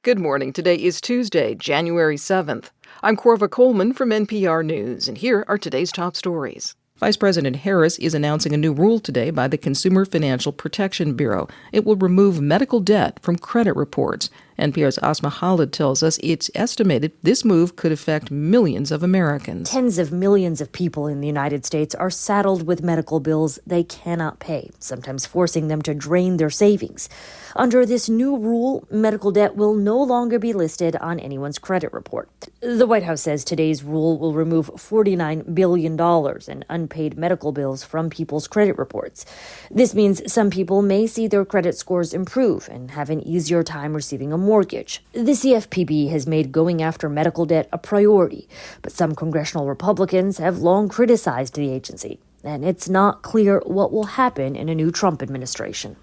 Good morning. Today is Tuesday, January 7th. I'm Corva Coleman from NPR News, and here are today's top stories. Vice President Harris is announcing a new rule today by the Consumer Financial Protection Bureau. It will remove medical debt from credit reports. NPR's Asma Khalid tells us it's estimated this move could affect millions of Americans. Tens of millions of people in the United States are saddled with medical bills they cannot pay, sometimes forcing them to drain their savings. Under this new rule, medical debt will no longer be listed on anyone's credit report. The White House says today's rule will remove $49 billion in unpaid medical bills from people's credit reports. This means some people may see their credit scores improve and have an easier time receiving a mortgage. The CFPB has made going after medical debt a priority, but some congressional Republicans have long criticized the agency, and it's not clear what will happen in a new Trump administration.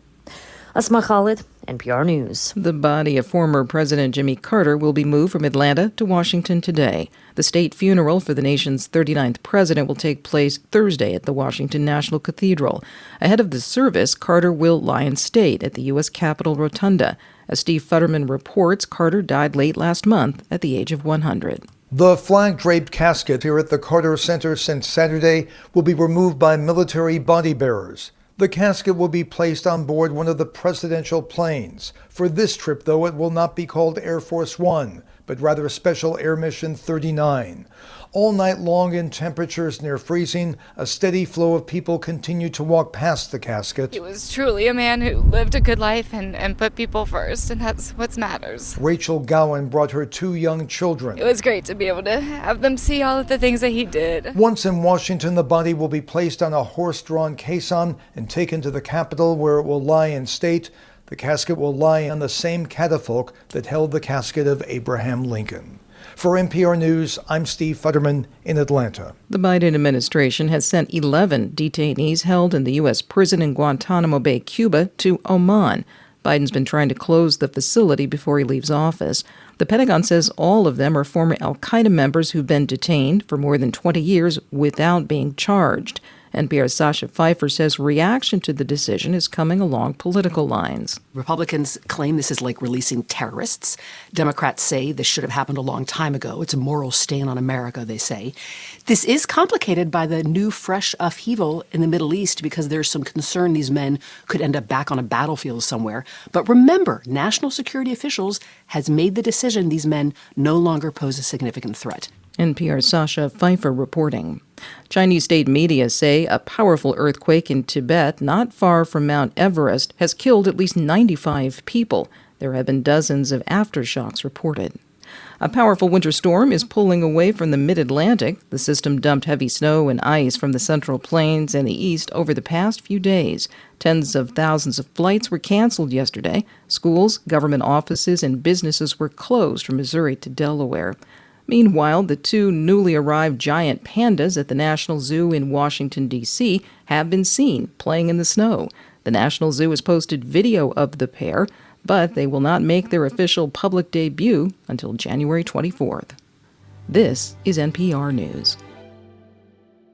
Asma Khalid, NPR News. The body of former President Jimmy Carter will be moved from Atlanta to Washington today. The state funeral for the nation's 39th president will take place Thursday at the Washington National Cathedral. Ahead of the service, Carter will lie in state at the U.S. Capitol Rotunda. As Steve Futterman reports, Carter died late last month at the age of 100. The flag-draped casket here at the Carter Center since Saturday will be removed by military body bearers. The casket will be placed on board one of the presidential planes. For this trip, though, it will not be called Air Force One, but rather Special Air Mission 39. All night long in temperatures near freezing, a steady flow of people continue to walk past the casket. He was truly a man who lived a good life and put people first, and that's what matters. Rachel Gowan brought her 2 young children. It was great to be able to have them see all of the things that he did. Once in Washington, the body will be placed on a horse-drawn caisson and taken to the Capitol, where it will lie in state. The casket will lie on the same catafalque that held the casket of Abraham Lincoln. For NPR News, I'm Steve Futterman in Atlanta. The Biden administration has sent 11 detainees held in the U.S. prison in Guantánamo Bay, Cuba, to Oman. Biden's been trying to close the facility before he leaves office. The Pentagon says all of them are former al-Qaeda members who've been detained for more than 20 years without being charged. NPR's Sasha Pfeiffer says reaction to the decision is coming along political lines. Republicans claim this is like releasing terrorists. Democrats say this should have happened a long time ago. It's a moral stain on America, they say. This is complicated by the new, fresh upheaval in the Middle East because there's some concern these men could end up back on a battlefield somewhere. But remember, national security officials has made the decision these men no longer pose a significant threat. NPR's Sasha Pfeiffer reporting. Chinese state media say a powerful earthquake in Tibet, not far from Mount Everest, has killed at least 95 people. There have been dozens of aftershocks reported. A powerful winter storm is pulling away from the mid-Atlantic. The system dumped heavy snow and ice from the Central Plains and the east over the past few days. Tens of thousands of flights were canceled yesterday. Schools, government offices, and businesses were closed from Missouri to Delaware. Meanwhile, the 2 newly arrived giant pandas at the National Zoo in Washington, D.C. have been seen playing in the snow. The National Zoo has posted video of the pair, but they will not make their official public debut until January 24th. This is NPR News.